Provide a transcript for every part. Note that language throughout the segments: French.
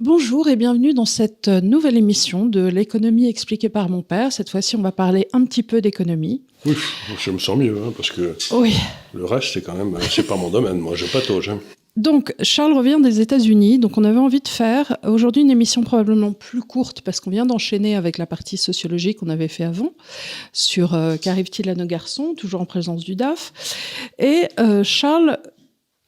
Bonjour et bienvenue dans cette nouvelle émission de l'économie expliquée par mon père. Cette fois-ci, on va parler un petit peu d'économie. Oui, je me sens mieux, parce que Oui. le reste, c'est pas mon domaine, moi, je patauge. Donc, Charles revient des États-Unis, donc on avait envie de faire aujourd'hui une émission probablement plus courte parce qu'on vient d'enchaîner avec la partie sociologique qu'on avait fait avant sur qu'arrive-t-il à nos garçons, toujours en présence du DAF. Et Charles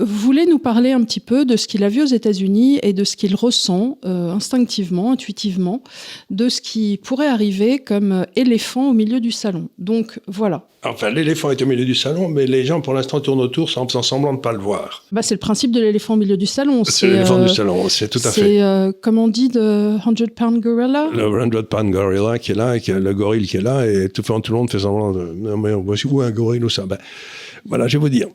voulait nous parler un petit peu de ce qu'il a vu aux États-Unis et de ce qu'il ressent instinctivement, intuitivement, de ce qui pourrait arriver comme éléphant au milieu du salon. Donc voilà. Enfin, l'éléphant est au milieu du salon, mais les gens, pour l'instant, tournent autour en faisant semblant de ne pas le voir. C'est le principe de l'éléphant au milieu du salon. C'est l'éléphant du salon, c'est tout à fait. C'est, comme on dit, de 100-pound gorilla. Le 100-pound gorilla qui est là, et le gorille qui est là, et tout le monde fait semblant de... Non, mais voici où un gorille ou ça. Voilà, je vais vous dire.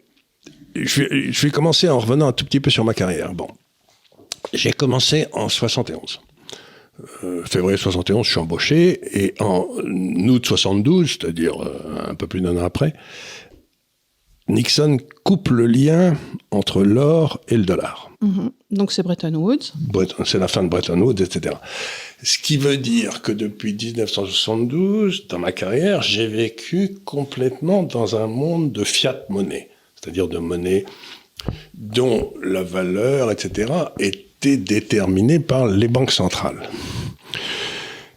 Je vais commencer en revenant un tout petit peu sur ma carrière. Bon, j'ai commencé en 71. Février 71, je suis embauché, et en août 72, c'est-à-dire un peu plus d'un an après, Nixon coupe le lien entre l'or et le dollar. Donc c'est Bretton Woods. C'est la fin de Bretton Woods, etc. Ce qui veut dire que depuis 1972, dans ma carrière, j'ai vécu complètement dans un monde de fiat monnaie, c'est-à-dire de monnaie dont la valeur, etc., était déterminée par les banques centrales.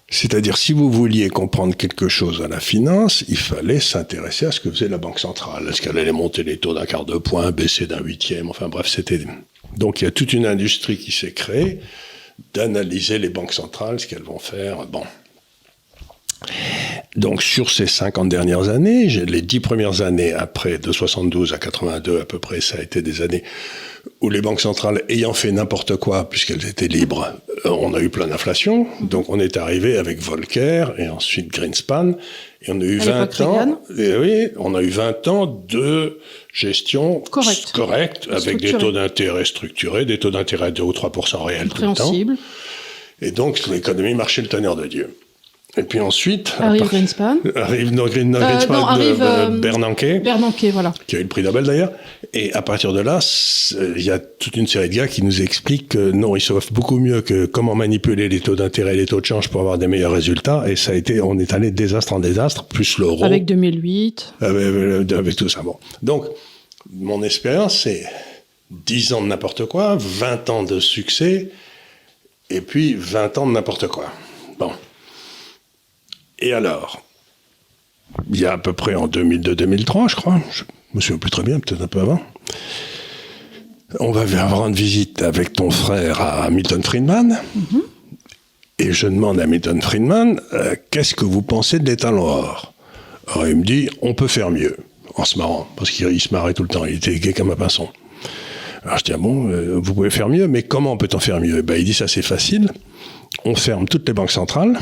C'est-à-dire, si vous vouliez comprendre quelque chose à la finance, il fallait s'intéresser à ce que faisait la Banque centrale. Est-ce qu'elle allait monter les taux d'un quart de point, baisser d'un huitième, enfin bref, c'était... Donc il y a toute une industrie qui s'est créée d'analyser les banques centrales, ce qu'elles vont faire. Bon. Donc sur ces 50 dernières années, les 10 premières années après, de 72 à 82 à peu près, ça a été des années où les banques centrales, ayant fait n'importe quoi, puisqu'elles étaient libres, on a eu plein d'inflation. Donc on est arrivé avec Volcker et ensuite Greenspan, et on a eu 20 ans. Et oui, on a eu 20 ans de gestion correcte avec des taux d'intérêt structurés, des taux d'intérêt à 2 ou 3% réels tout le temps. Et donc l'économie marchait le tonnerre de Dieu. Et puis ensuite... Arrive Greenspan. Arrive Bernanke. Bernanke, voilà. Qui a eu le prix Nobel d'ailleurs. Et à partir de là, il y a toute une série de gars qui nous expliquent que non, ils savent beaucoup mieux que comment manipuler les taux d'intérêt et les taux de change pour avoir des meilleurs résultats. Et on est allé de désastre en désastre, plus l'euro. Avec 2008. Avec tout ça, bon. Donc, mon expérience, c'est 10 ans de n'importe quoi, 20 ans de succès, et puis 20 ans de n'importe quoi. Bon. Et alors, il y a à peu près en 2002-2003, je crois, je me souviens plus très bien, peut-être un peu avant, on va avoir une visite avec ton frère à Milton Friedman, et je demande à Milton Friedman, qu'est-ce que vous pensez de l'étalon or? Alors il me dit, on peut faire mieux, en se marrant, parce qu'il se marrait tout le temps, il était gai comme un pinson. Alors je dis, vous pouvez faire mieux, mais comment peut-on faire mieux? Il dit, ça c'est facile, on ferme toutes les banques centrales,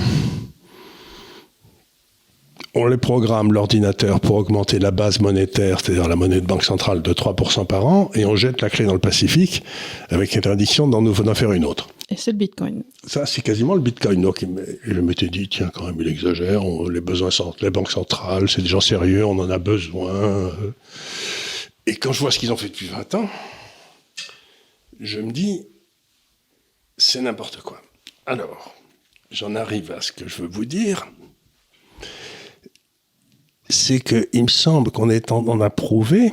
on les programme l'ordinateur pour augmenter la base monétaire, c'est-à-dire la monnaie de banque centrale, de 3% par an, et on jette la clé dans le Pacifique avec interdiction d'en faire une autre. Et c'est le Bitcoin. Ça, c'est quasiment le Bitcoin. Donc, je m'étais dit, tiens, quand même, il exagère. Les banques centrales, c'est des gens sérieux, on en a besoin. Et quand je vois ce qu'ils ont fait depuis 20 ans, je me dis, c'est n'importe quoi. Alors, j'en arrive à ce que je veux vous dire. C'est qu'il me semble qu'on a prouvé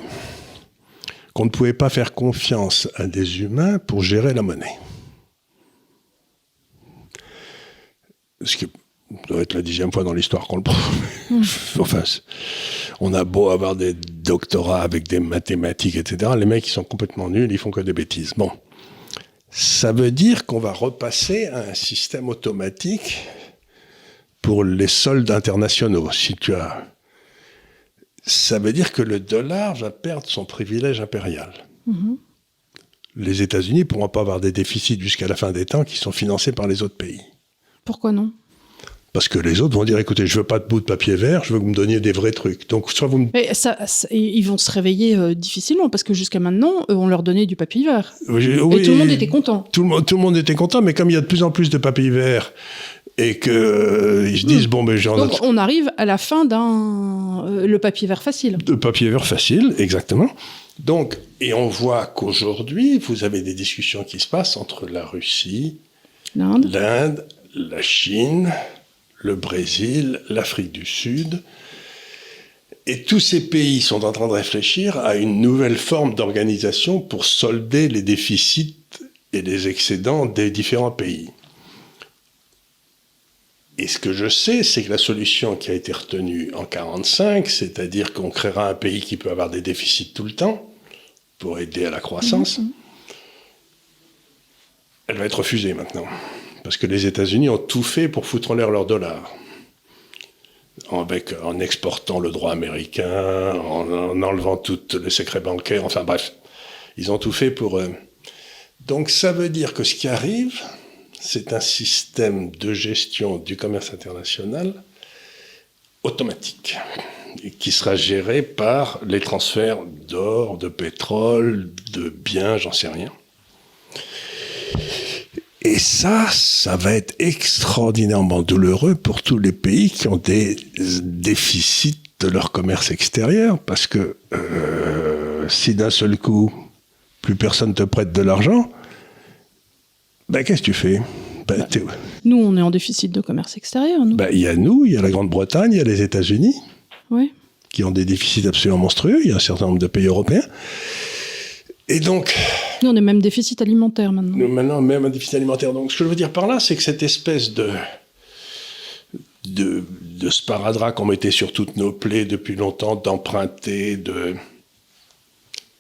qu'on ne pouvait pas faire confiance à des humains pour gérer la monnaie. Ce qui doit être la 10e fois dans l'histoire qu'on le prouve. Enfin, on a beau avoir des doctorats avec des mathématiques, etc. Les mecs, ils sont complètement nuls, ils font que des bêtises. Bon. Ça veut dire qu'on va repasser à un système automatique pour les soldes internationaux. Ça veut dire que le dollar va perdre son privilège impérial. Les États-Unis ne pourront pas avoir des déficits jusqu'à la fin des temps qui sont financés par les autres pays. Pourquoi non? Parce que les autres vont dire, écoutez, je veux pas de bout de papier vert, je veux que vous me donniez des vrais trucs. Donc, soit vous me... Mais ils vont se réveiller difficilement, parce que jusqu'à maintenant, on leur donnait du papier vert. Oui, et tout le monde était content. Tout le monde était content, mais comme il y a de plus en plus de papier vert, et qu'ils se disent, donc on arrive à la fin le papier vert facile. Le papier vert facile, exactement. Donc, et on voit qu'aujourd'hui, vous avez des discussions qui se passent entre la Russie, l'Inde, la Chine, le Brésil, l'Afrique du Sud. Et tous ces pays sont en train de réfléchir à une nouvelle forme d'organisation pour solder les déficits et les excédents des différents pays. Et ce que je sais, c'est que la solution qui a été retenue en 1945, c'est-à-dire qu'on créera un pays qui peut avoir des déficits tout le temps pour aider à la croissance, elle va être refusée maintenant. Parce que les États-Unis ont tout fait pour foutre en l'air leur dollar. En exportant le droit américain, en enlevant tous les secrets bancaires, enfin bref. Ils ont tout fait pour... Donc ça veut dire que ce qui arrive... c'est un système de gestion du commerce international automatique qui sera géré par les transferts d'or, de pétrole, de biens, j'en sais rien. Et ça va être extraordinairement douloureux pour tous les pays qui ont des déficits de leur commerce extérieur, parce que si d'un seul coup, plus personne te prête de l'argent, qu'est-ce que tu fais ? Nous, on est en déficit de commerce extérieur. Il y a nous, il y a la Grande-Bretagne, il y a les États-Unis, qui ont des déficits absolument monstrueux. Il y a un certain nombre de pays européens. Et donc... Nous, on est même déficit alimentaire maintenant. Nous, maintenant, même un déficit alimentaire. Donc, ce que je veux dire par là, c'est que cette espèce de sparadrap qu'on mettait sur toutes nos plaies depuis longtemps, d'emprunter,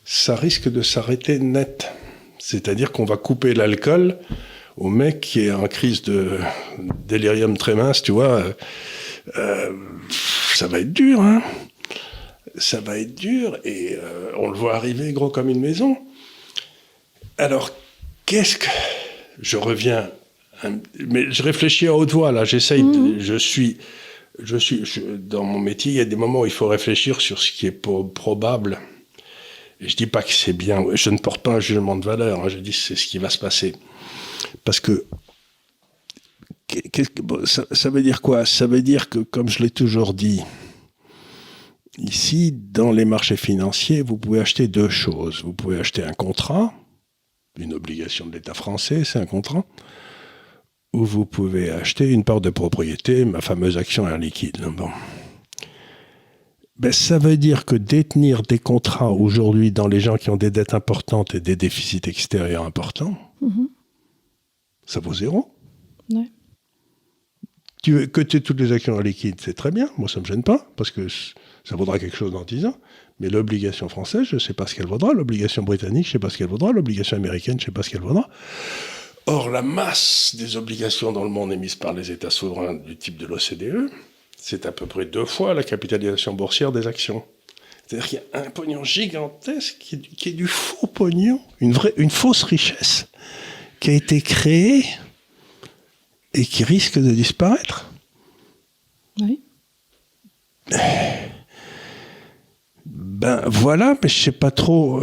ça risque de s'arrêter net. C'est-à-dire qu'on va couper l'alcool au mec qui est en crise de délirium très mince, tu vois. Ça va être dur, hein. Ça va être dur, et on le voit arriver gros comme une maison. Alors, qu'est-ce que... Je reviens... Mais je réfléchis à haute voix, là. J'essaye... Dans mon métier, il y a des moments où il faut réfléchir sur ce qui est probable. Et je dis pas que c'est bien. Je ne porte pas un jugement de valeur. Hein. Je dis que c'est ce qui va se passer. Parce que... ça veut dire quoi ? Ça veut dire que, comme je l'ai toujours dit... Ici, dans les marchés financiers, vous pouvez acheter deux choses. Vous pouvez acheter un contrat, une obligation de l'État français, c'est un contrat, ou vous pouvez acheter une part de propriété, ma fameuse action Air Liquide. Bon. Ça veut dire que détenir des contrats aujourd'hui dans les gens qui ont des dettes importantes et des déficits extérieurs importants, ça vaut zéro. Ouais. Que tu aies toutes les actions en liquide, c'est très bien. Moi, ça ne me gêne pas, parce que ça vaudra quelque chose dans 10 ans. Mais l'obligation française, je ne sais pas ce qu'elle vaudra. L'obligation britannique, je ne sais pas ce qu'elle vaudra. L'obligation américaine, je ne sais pas ce qu'elle vaudra. Or, la masse des obligations dans le monde émises par les États souverains du type de l'OCDE, c'est à peu près 2 fois la capitalisation boursière des actions. C'est-à-dire qu'il y a un pognon gigantesque qui est du faux pognon, une fausse richesse qui a été créée et qui risque de disparaître. Oui. Voilà, mais je sais pas trop.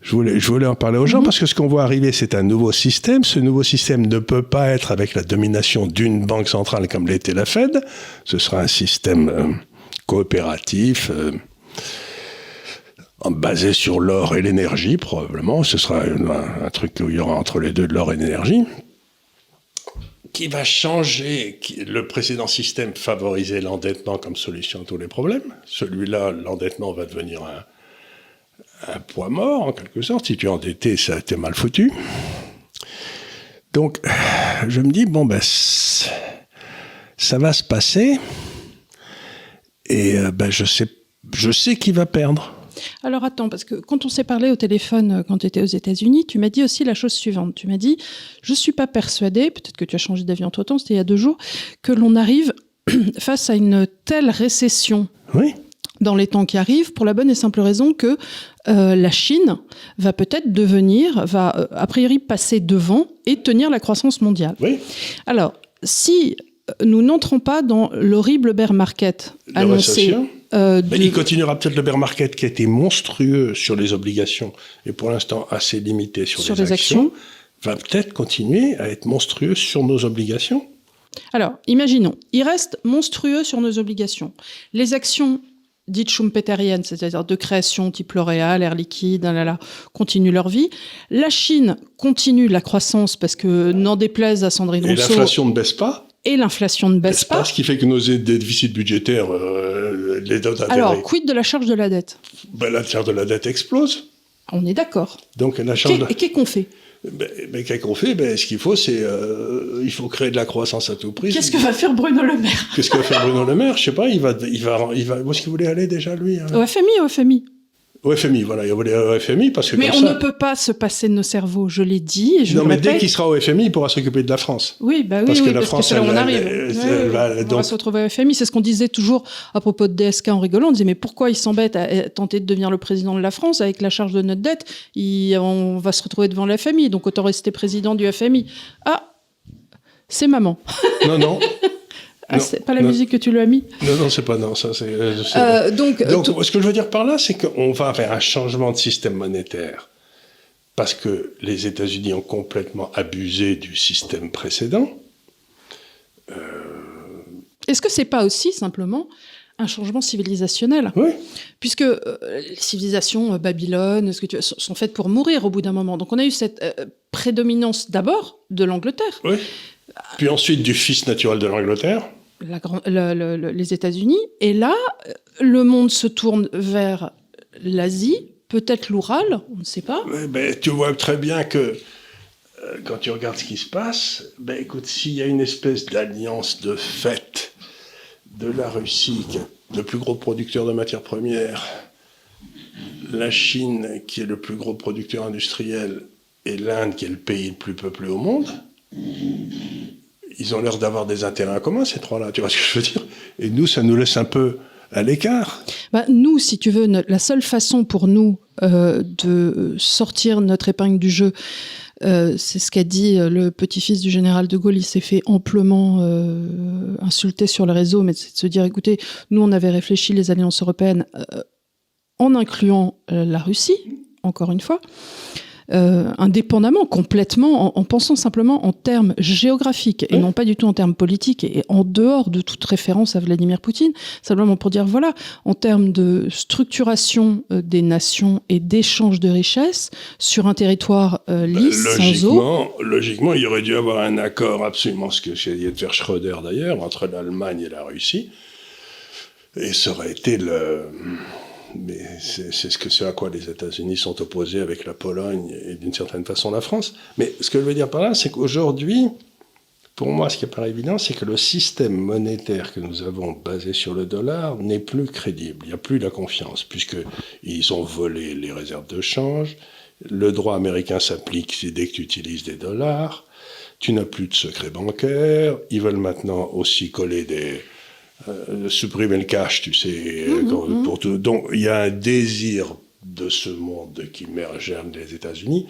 Je voulais en parler aux gens parce que ce qu'on voit arriver, c'est un nouveau système. Ce nouveau système ne peut pas être avec la domination d'une banque centrale comme l'était la Fed. Ce sera un système coopératif, basé sur l'or et l'énergie, probablement. Ce sera un truc où il y aura entre les deux de l'or et l'énergie, qui va changer. Le précédent système favorisait l'endettement comme solution à tous les problèmes. Celui-là, l'endettement va devenir un poids mort, en quelque sorte. Si tu es endetté, ça a été mal foutu. Donc, je me dis, ça va se passer. Et je sais qui va perdre. Alors attends, parce que quand on s'est parlé au téléphone, quand tu étais aux États-Unis, tu m'as dit aussi la chose suivante. Tu m'as dit, je ne suis pas persuadée, peut-être que tu as changé d'avis entre-temps, c'était il y a 2 jours, que l'on arrive face à une telle récession dans les temps qui arrivent, pour la bonne et simple raison que la Chine va peut-être va a priori passer devant et tenir la croissance mondiale. Oui. Alors, si nous n'entrons pas dans l'horrible bear market annoncé... il continuera peut-être le bear market qui a été monstrueux sur les obligations et pour l'instant assez limité sur les actions, va peut-être continuer à être monstrueux sur nos obligations. Alors, imaginons, il reste monstrueux sur nos obligations. Les actions dites schumpeteriennes, c'est-à-dire de création type L'Oréal, Air Liquide, continuent leur vie. La Chine continue la croissance parce que, n'en déplaise à Sandrine Rousseau... Et l'inflation ne baisse pas. Et l'inflation ne baisse pas. Ce qui fait que nos déficits budgétaires, les dettes d'intérêt... Alors, quid de la charge de la dette ? La charge de la dette explose. On est d'accord. Donc, la charge... Et qu'est-ce qu'on fait ? Qu'est-ce qu'on fait ? Ce qu'il faut, c'est... il faut créer de la croissance à tout prix. Qu'est-ce que va faire Bruno Le Maire ? Qu'est-ce que va faire Bruno Le Maire ? Je sais pas, il va... Où est-ce qu'il voulait aller déjà, lui Au FMI. Au FMI, voilà, il voulait au FMI parce que mais on ne peut pas se passer de nos cerveaux, je l'ai dit et je le répète. Mais dès qu'il sera au FMI, il pourra s'occuper de la France. Oui, parce que c'est là où on arrive. On va se retrouver au FMI, c'est ce qu'on disait toujours à propos de DSK en rigolant, on disait mais pourquoi il s'embête à tenter de devenir le président de la France avec la charge de notre dette, on va se retrouver devant le FMI, donc autant rester président du FMI. Ah, c'est maman. Non. Ah, c'est pas la musique que tu lui as mis ? Non, c'est pas ça. Donc, ce que je veux dire par là, c'est qu'on va vers un changement de système monétaire parce que les États-Unis ont complètement abusé du système précédent. Est-ce que c'est pas aussi simplement un changement civilisationnel ? Oui. Puisque les civilisations Babylone, sont faites pour mourir au bout d'un moment. Donc on a eu cette prédominance d'abord de l'Angleterre. Oui. Puis ensuite du fils naturel de l'Angleterre. Les États-Unis. Et là, le monde se tourne vers l'Asie, peut-être l'Oural, on ne sait pas. Tu vois très bien que quand tu regardes ce qui se passe, écoute, s'il y a une espèce d'alliance de fait de la Russie, qui est le plus gros producteur de matières premières, la Chine, qui est le plus gros producteur industriel, et l'Inde, qui est le pays le plus peuplé au monde, ils ont l'air d'avoir des intérêts en commun, ces trois-là, tu vois ce que je veux dire ? Et nous, ça nous laisse un peu à l'écart. Nous, si tu veux, la seule façon pour nous de sortir notre épingle du jeu, c'est ce qu'a dit le petit-fils du général de Gaulle. Il s'est fait amplement insulter sur le réseau, mais c'est de se dire, écoutez, nous, on avait réfléchi les alliances européennes en incluant la Russie, encore une fois, indépendamment, complètement, en pensant simplement en termes géographiques et non pas du tout en termes politiques et en dehors de toute référence à Vladimir Poutine, simplement pour dire voilà, en termes de structuration des nations et d'échange de richesses sur un territoire lisse, sans eau. Logiquement, il y aurait dû avoir un accord, absolument ce que j'ai essayé de faire Schröder d'ailleurs, entre l'Allemagne et la Russie, et ça aurait été Mais c'est ce à quoi les États-Unis sont opposés avec la Pologne et d'une certaine façon la France. Mais ce que je veux dire par là, c'est qu'aujourd'hui, pour moi, ce qui apparaît évident, c'est que le système monétaire que nous avons basé sur le dollar n'est plus crédible. Il n'y a plus la confiance, puisqu'ils ont volé les réserves de change. Le droit américain s'applique dès que tu utilises des dollars. Tu n'as plus de secret bancaire. Ils veulent maintenant aussi coller supprimer le cash, tu sais, pour tout. Donc, il y a un désir de ce monde qui germe des États-Unis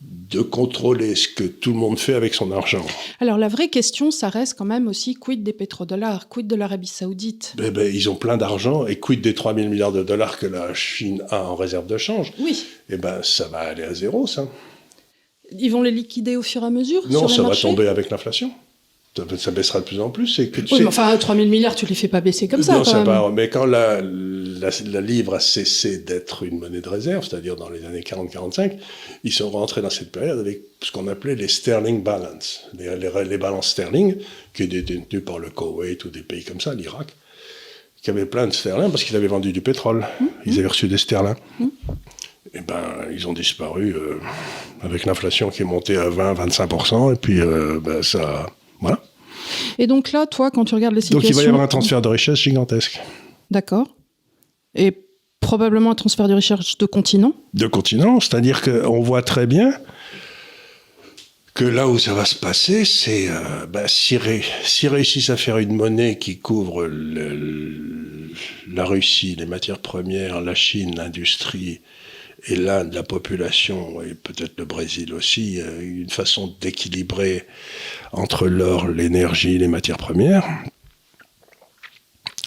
de contrôler ce que tout le monde fait avec son argent. Alors, la vraie question, ça reste quand même aussi quid des pétrodollars, quid de l'Arabie Saoudite ? Ils ont plein d'argent, et quid des 3 000 milliards de dollars que la Chine a en réserve de change ? Oui. Ça va aller à zéro, ça. Ils vont les liquider au fur et à mesure ? Non, sur ça va tomber avec l'inflation. Ça baissera de plus en plus. Mais enfin, 3 000 milliards, tu les fais pas baisser comme ça. Non, ça va. Mais quand la livre a cessé d'être une monnaie de réserve, c'est-à-dire dans les années 40-45, ils sont rentrés dans cette période avec ce qu'on appelait les sterling balance, les balances sterling, qui étaient détenues par le Koweït ou des pays comme ça, l'Irak, qui avaient plein de sterling parce qu'ils avaient vendu du pétrole. Ils avaient reçu des sterling. Et ils ont disparu avec l'inflation qui est montée à 20-25%, et puis ça... Voilà. Et donc là, toi, quand tu regardes les situations... Donc il va y avoir un transfert de richesse gigantesque. D'accord. Et probablement un transfert de richesse de continent ? De continent, c'est-à-dire qu'on voit très bien que là où ça va se passer, c'est s'ils réussissent à faire une monnaie qui couvre la Russie, les matières premières, la Chine, l'industrie, et l'Inde, la population, et peut-être le Brésil aussi, une façon d'équilibrer entre l'or, l'énergie, les matières premières,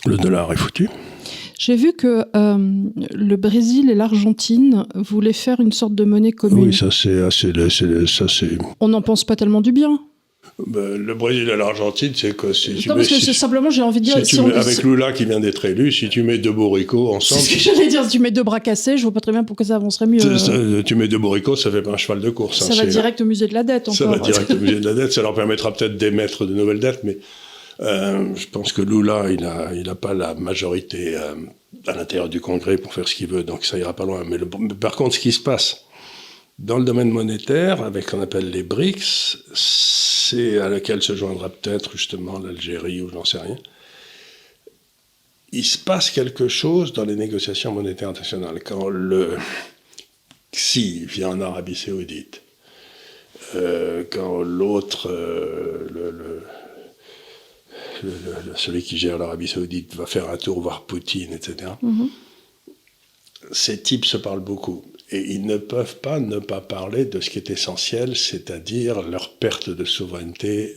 le dollar est foutu. J'ai vu que le Brésil et l'Argentine voulaient faire une sorte de monnaie commune. Oui, ça c'est... On n'en pense pas tellement du bien. Le Brésil et l'Argentine, c'est que si tu non, mets... parce que simplement, j'ai envie de dire... Avec Lula qui vient d'être élu, si tu mets deux bourricots ensemble... C'est ce que j'allais dire, si tu mets deux bras cassés, je vois pas très bien pourquoi ça avancerait mieux. Tu mets deux bourricots, ça fait pas un cheval de course. Ça va direct au musée de la dette, encore. Ça va direct au musée de la dette, ça leur permettra peut-être d'émettre de nouvelles dettes, mais je pense que Lula, il a pas la majorité à l'intérieur du Congrès pour faire ce qu'il veut, donc ça ira pas loin. Mais par contre, ce qui se passe dans le domaine monétaire, avec ce qu'on appelle les BRICS, c'est à laquelle se joindra peut-être justement l'Algérie ou j'en sais rien. Il se passe quelque chose dans les négociations monétaires internationales. Quand le XI vient en Arabie Saoudite, quand l'autre, celui qui gère l'Arabie Saoudite va faire un tour voir Poutine, etc., ces types se parlent beaucoup. Et ils ne peuvent pas ne pas parler de ce qui est essentiel, c'est-à-dire leur perte de souveraineté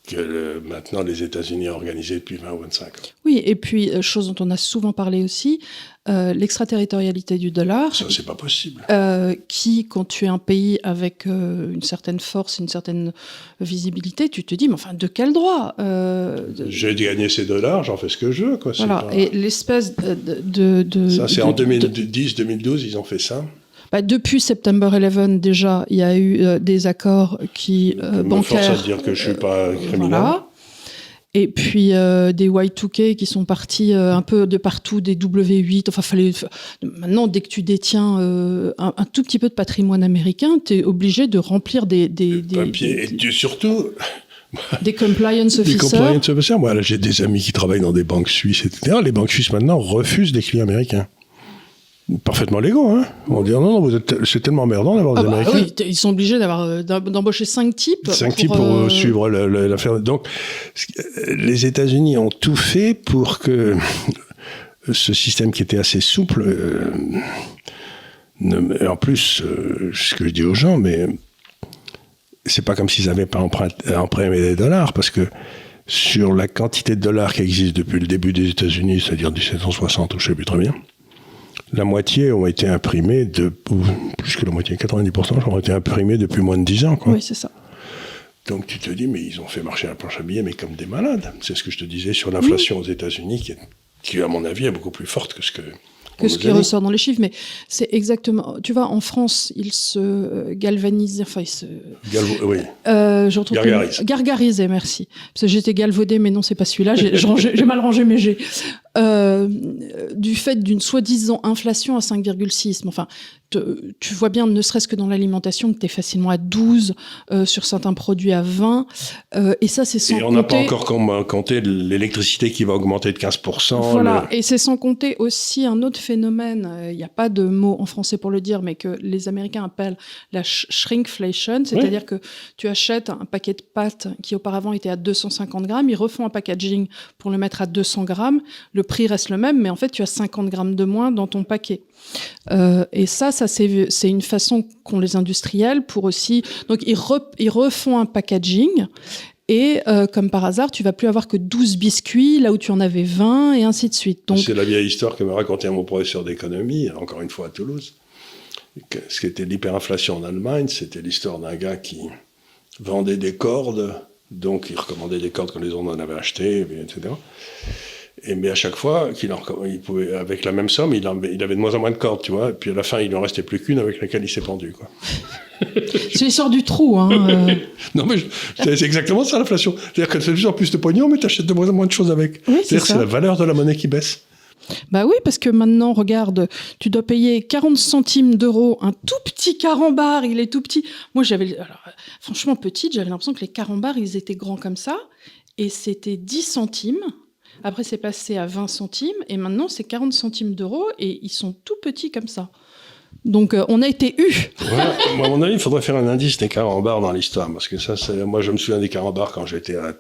que maintenant les États-Unis ont organisée depuis 20 ou 25 ans. Oui, et puis, chose dont on a souvent parlé aussi, l'extraterritorialité du dollar. Ça, c'est pas possible. Qui, quand tu es un pays avec une certaine force, une certaine visibilité, tu te dis, mais enfin, de quel droit J'ai gagné ces dollars, j'en fais ce que je veux. Quoi. Voilà, et l'espèce de ça, c'est en 2010-2012, ils ont fait ça. Depuis September 11, déjà, il y a eu des accords qui bancaires. Me force à dire que je suis pas criminel. Voilà. Et puis des Y2K qui sont partis un peu de partout, des W8. Enfin, maintenant, dès que tu détiens un tout petit peu de patrimoine américain, tu es obligé de remplir des papiers. Et surtout... Des compliance officers. Des compliance officers. Moi, là, j'ai des amis qui travaillent dans des banques suisses, etc. Les banques suisses, maintenant, refusent des clients américains. Parfaitement légaux, hein. On dit non, c'est tellement emmerdant d'avoir des Américains. Oui, ils sont obligés d'embaucher 5 types. 5 types pour suivre l'affaire. Donc, les États-Unis ont tout fait pour que ce système qui était assez souple, en plus, ce que je dis aux gens, mais c'est pas comme s'ils n'avaient pas imprimé des dollars, parce que sur la quantité de dollars qui existe depuis le début des États-Unis, c'est-à-dire 1760 ou je ne sais plus très bien, la moitié ont été imprimés, plus que la moitié, 90% ont été imprimés depuis moins de 10 ans. Quoi. Oui, c'est ça. Donc tu te dis, mais ils ont fait marcher la planche à billets, mais comme des malades. C'est ce que je te disais sur l'inflation aux États-Unis, qui, à mon avis, est beaucoup plus forte que ce qui ressort dans les chiffres. Mais c'est exactement... Tu vois, en France, ils se galvanisent... Enfin, ils se... Oui. Gargarisaient, merci. Parce que j'étais galvaudée, mais non, c'est pas celui-là. J'ai mal rangé mes G. Du fait d'une soi-disant inflation à 5,6. Enfin, tu vois bien, ne serait-ce que dans l'alimentation, que tu es facilement à 12, sur certains produits à 20. Et ça, c'est sans compter... Et on n'a pas encore compté l'électricité qui va augmenter de 15%. Voilà, et c'est sans compter aussi un autre phénomène, il n'y a pas de mot en français pour le dire, mais que les Américains appellent la shrinkflation, c'est-à-dire que tu achètes un paquet de pâtes qui auparavant était à 250 grammes, ils refont un packaging pour le mettre à 200 grammes, le prix reste le même, mais en fait, tu as 50 grammes de moins dans ton paquet. Et ça c'est une façon qu'ont les industriels pour aussi... Donc, ils refont un packaging et comme par hasard, tu vas plus avoir que 12 biscuits là où tu en avais 20 et ainsi de suite. Donc, c'est la vieille histoire que me racontait mon professeur d'économie, encore une fois à Toulouse. Ce qui était l'hyperinflation en Allemagne, c'était l'histoire d'un gars qui vendait des cordes, donc il recommandait des cordes quand les autres en avaient acheté, etc. Mais à chaque fois, il pouvait, avec la même somme, il avait de moins en moins de cordes, tu vois. Et puis à la fin, il n'en restait plus qu'une avec laquelle il s'est pendu, quoi. C'est l'histoire du trou, hein. Non, mais c'est exactement ça, l'inflation. C'est-à-dire que tu as de plus en plus de pognon, mais tu achètes de moins en moins de choses avec. Oui, c'est-à-dire que c'est la valeur de la monnaie qui baisse. Bah oui, parce que maintenant, regarde, tu dois payer 40 centimes d'euros, un tout petit carambar, il est tout petit. Moi, franchement, petite, j'avais l'impression que les carambars, ils étaient grands comme ça, et c'était 10 centimes. Après, c'est passé à 20 centimes, et maintenant, c'est 40 centimes d'euros, et ils sont tout petits comme ça. Donc, on a été eus. Voilà. Moi, à mon avis, il faudrait faire un indice des carambars dans l'histoire, parce que ça, moi, je me souviens des carambars quand j'étais à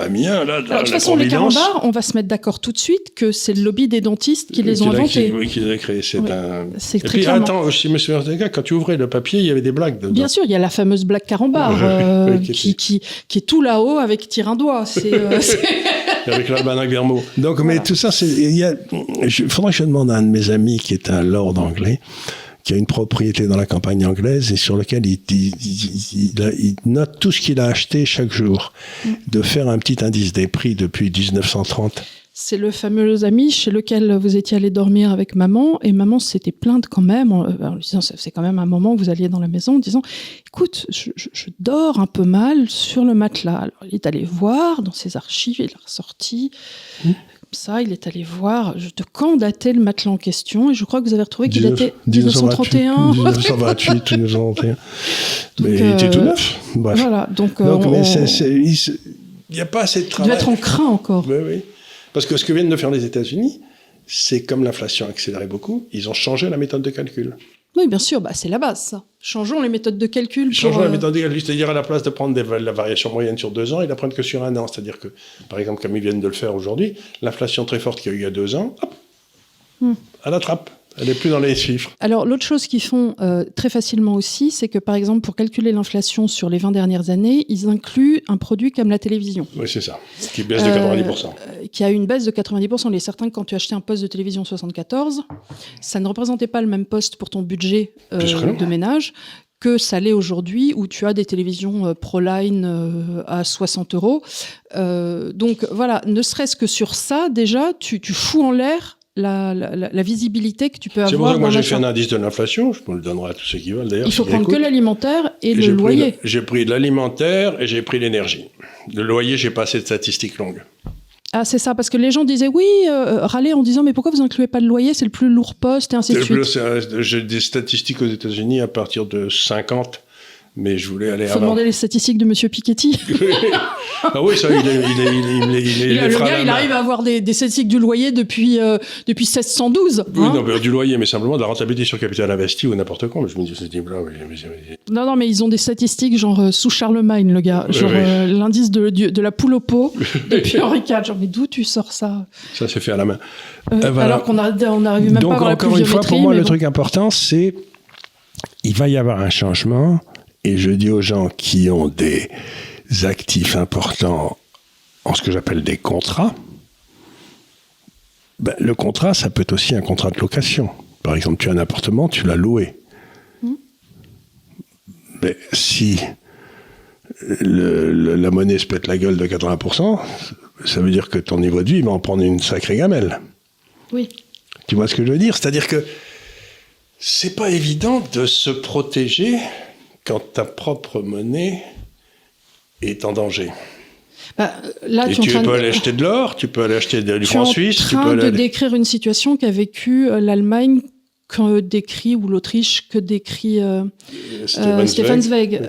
Amiens, là, de toute façon, les carambars, on va se mettre d'accord tout de suite que c'est le lobby des dentistes qui les ont inventés. Oui, qui les a créés. C'est très puis, clairement. Attends, je me souviens des gars, quand tu ouvrais le papier, il y avait des blagues dedans. Bien sûr, il y a la fameuse blague carambar, qui est tout là-haut avec tire un doigt. Avec l'almanach Vermeau. Donc, voilà. Mais tout ça, il faudrait que je demande à un de mes amis qui est un lord anglais, qui a une propriété dans la campagne anglaise et sur lequel il note tout ce qu'il a acheté chaque jour, de faire un petit indice des prix depuis 1930. C'est le fameux ami chez lequel vous étiez allé dormir avec maman, et maman s'était plainte quand même, en lui disant, c'est quand même un moment où vous alliez dans la maison, en disant, écoute, je dors un peu mal sur le matelas. Alors, il est allé voir dans ses archives, il a ressorti, comme ça, il est allé voir de quand datait le matelas en question, et je crois que vous avez retrouvé qu'il datait 1931. 1928 ou 1931. Mais il était tout neuf. Bref. Voilà, donc il n'y a pas assez de travail. Il doit être en crin encore. Oui, oui. Parce que ce que viennent de faire les États-Unis, c'est comme l'inflation a accéléré beaucoup, ils ont changé la méthode de calcul. Oui, bien sûr, c'est la base, ça. Changeons les méthodes de calcul. Changeons la méthode de calcul, c'est-à-dire à la place de prendre la variation moyenne sur 2 ans, ils la prennent que sur 1 an. C'est-à-dire que, par exemple, comme ils viennent de le faire aujourd'hui, l'inflation très forte qu'il y a eu il y a 2 ans, hop, à la trappe. Elle n'est plus dans les chiffres. Alors, l'autre chose qu'ils font très facilement aussi, c'est que, par exemple, pour calculer l'inflation sur les 20 dernières années, ils incluent un produit comme la télévision. Oui, c'est ça. Qui baisse de 90%. Qui a une baisse de 90%. Il est certain que quand tu achetais un poste de télévision 74, ça ne représentait pas le même poste pour ton budget de ménage que ça l'est aujourd'hui, où tu as des télévisions Proline à 60 €. Donc, voilà, ne serait-ce que sur ça, déjà, tu fous en l'air la visibilité que tu peux avoir. C'est pour ça que moi j'ai fait un indice de l'inflation, je le donnerai à tous ceux qui veulent d'ailleurs. Il faut prendre que l'alimentaire et le loyer. J'ai pris l'alimentaire et j'ai pris l'énergie. Le loyer, j'ai pas assez de statistiques longues. Ah, c'est ça, parce que les gens disaient oui, râler en disant mais pourquoi vous incluez pas le loyer, c'est le plus lourd poste et ainsi de suite. J'ai des statistiques aux États-Unis à partir de 50. Mais je voulais aller avant. Il faut demander les statistiques de Monsieur Piketty. Ah oui, ça, il le gars, il arrive à avoir des statistiques du loyer depuis 1612. Oui, non, mais du loyer, mais simplement de la rentabilité sur capital investi ou n'importe quoi. Mais je me dis, c'est là. Non, mais ils ont des statistiques genre sous Charlemagne, le gars. Genre l'indice de la poule au pot depuis Henri IV. Genre, mais d'où tu sors ça? Ça s'est fait à la main. Voilà. Alors qu'on n'arrive même donc, pas à avoir la encore une fois, pour moi, le truc important, c'est il va y avoir un changement. Et je dis aux gens qui ont des actifs importants en ce que j'appelle des contrats, le contrat, ça peut être aussi un contrat de location. Par exemple, tu as un appartement, tu l'as loué. Mais si la monnaie se pète la gueule de 80%, ça veut dire que ton niveau de vie va en prendre une sacrée gamelle. Oui. Tu vois ce que je veux dire? C'est-à-dire que c'est pas évident de se protéger quand ta propre monnaie est en danger. Là, et tu peux aller acheter de l'or, tu peux aller acheter du franc suisse. Tu es en train de décrire une situation qu'a vécue l'Allemagne, ou l'Autriche, que décrit Stefan Zweig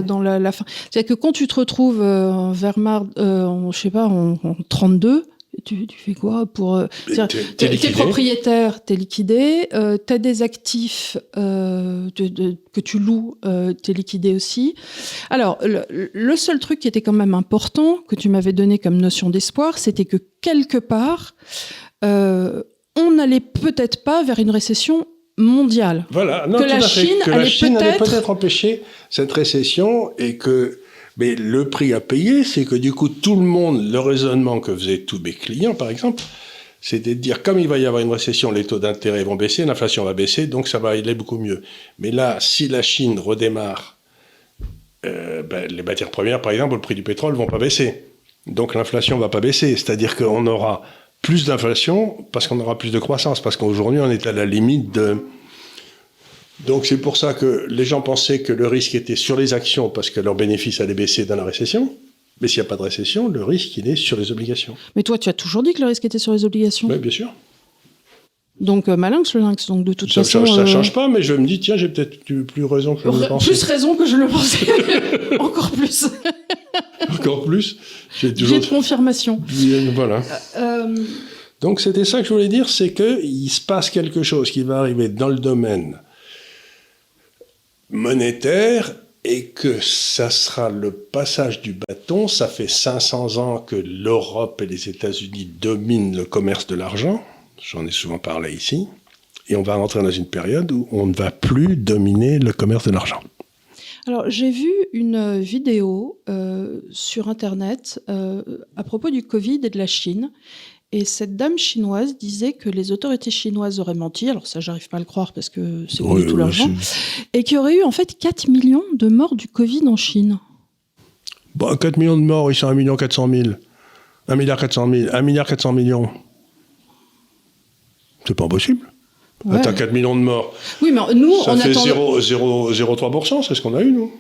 dans la fin. C'est-à-dire que quand tu te retrouves en Wehrmacht, je sais pas, en 32, tu fais quoi pour t'es propriétaire, t'es liquidé, t'as des actifs que tu loues, t'es liquidé aussi. Alors le seul truc qui était quand même important que tu m'avais donné comme notion d'espoir, c'était que quelque part on n'allait peut-être pas vers une récession mondiale. Voilà, non, que la Chine allait peut-être empêcher cette récession et que. Mais le prix à payer, c'est que du coup, tout le monde, le raisonnement que faisaient tous mes clients, par exemple, c'était de dire, comme il va y avoir une récession, les taux d'intérêt vont baisser, l'inflation va baisser, donc ça va aller beaucoup mieux. Mais là, si la Chine redémarre, les matières premières, par exemple, le prix du pétrole ne vont pas baisser. Donc l'inflation ne va pas baisser. C'est-à-dire qu'on aura plus d'inflation parce qu'on aura plus de croissance, parce qu'aujourd'hui, on est à la limite de... Donc c'est pour ça que les gens pensaient que le risque était sur les actions parce que leurs bénéfices allaient baisser dans la récession. Mais s'il n'y a pas de récession, le risque, il est sur les obligations. Mais toi, tu as toujours dit que le risque était sur les obligations. Oui, bien sûr. Donc malinx le lynx, donc de toute façon... Ça ne change pas, mais je me dis, tiens, j'ai peut-être plus raison que je le pensais. Plus raison que je le pensais. Encore plus. Encore plus. J'ai de confirmation. Voilà. Donc c'était ça que je voulais dire, c'est qu'il se passe quelque chose qui va arriver dans le domaine monétaire et que ça sera le passage du bâton. Ça fait 500 ans que l'Europe et les États-Unis dominent le commerce de l'argent. J'en ai souvent parlé ici. Et on va rentrer dans une période où on ne va plus dominer le commerce de l'argent. Alors, j'ai vu une vidéo sur Internet à propos du Covid et de la Chine. Et cette dame chinoise disait que les autorités chinoises auraient menti. Alors ça, j'arrive pas à le croire parce que c'est pas du tout l'argent. Et qu'il y aurait eu en fait 4 millions de morts du Covid en Chine. Bon, 4 millions de morts, ils sont 1 400 000. 1 400 000. 1 400 millions. C'est pas possible. Ouais. Attends, 4 millions de morts. Oui, mais nous, ça on fait attend... 0,3%, c'est ce qu'on a eu, nous.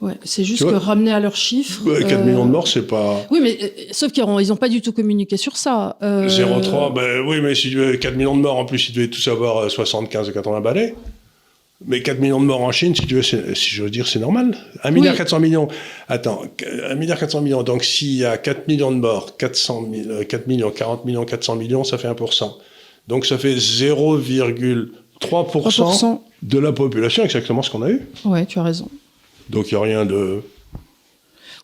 Ouais, c'est juste que ramener à leurs chiffres... 4 millions de morts, c'est pas... Oui, mais sauf qu'ils n'ont pas du tout communiqué sur ça. 0,3, ben oui, mais si tu veux 4 millions de morts, en plus, ils devaient tous avoir 75 ou 80 balais. Mais 4 millions de morts en Chine, si tu veux, si je veux dire, c'est normal. 1 400 millions. Attends, 1 400 millions. Donc, s'il y a 4 millions de morts, 4 millions, 40 millions, 400 millions, ça fait 1%. Donc, ça fait 0,3% de la population, exactement ce qu'on a eu. Ouais, tu as raison. Donc, il n'y a rien de...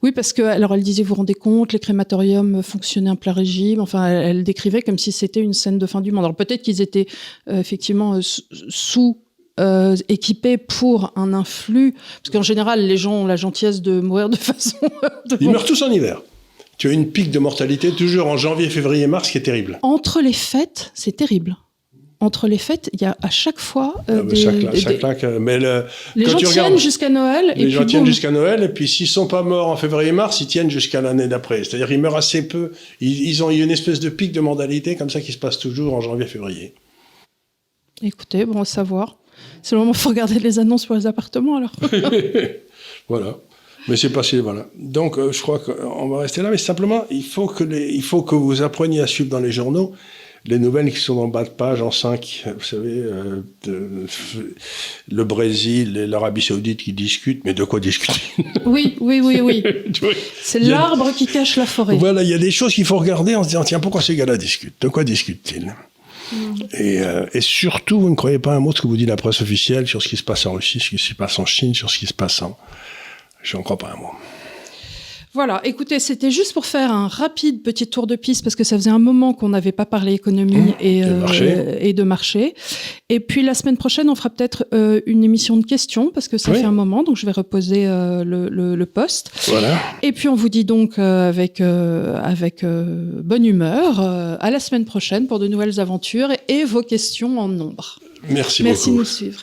Oui, parce que, alors elle disait, vous vous rendez compte, les crématoriums fonctionnaient en plein régime. Enfin, elle décrivait comme si c'était une scène de fin du monde. Alors peut-être qu'ils étaient effectivement équipés pour un influx, parce qu'en général, les gens ont la gentillesse de mourir de façon... Ils meurent tous en hiver. Tu as une pique de mortalité toujours en janvier, février, mars, qui est terrible. Entre les fêtes, c'est terrible. Entre les fêtes, il y a à chaque fois les gens tiennent jusqu'à Noël. Les gens tiennent jusqu'à Noël, et puis s'ils sont pas morts en février-mars, ils tiennent jusqu'à l'année d'après. C'est-à-dire ils meurent assez peu. Ils ont une espèce de pic de mortalité comme ça qui se passe toujours en janvier-février. Écoutez, bon à savoir. C'est le moment où il faut regarder les annonces pour les appartements, alors. Voilà. Mais c'est passé, voilà. Donc, je crois qu'on va rester là. Mais simplement, il faut que vous appreniez à suivre dans les journaux les nouvelles qui sont dans le bas de page en 5, vous savez, le Brésil et l'Arabie Saoudite qui discutent, mais de quoi discuter ? Oui. C'est l'arbre qui cache la forêt. Voilà, il y a des choses qu'il faut regarder en se disant, tiens, pourquoi ces gars-là discutent ? De quoi discutent-ils ? Et surtout, vous ne croyez pas un mot de ce que vous dit la presse officielle sur ce qui se passe en Russie, ce qui se passe en Chine, sur ce qui se passe en... Je n'en crois pas un mot. Voilà, écoutez, c'était juste pour faire un rapide petit tour de piste, parce que ça faisait un moment qu'on n'avait pas parlé économie et de marché. Et puis la semaine prochaine, on fera peut-être une émission de questions, parce que ça fait un moment, donc je vais reposer le poste. Voilà. Et puis on vous dit donc avec bonne humeur à la semaine prochaine pour de nouvelles aventures et vos questions en nombre. Merci beaucoup. Merci de nous suivre.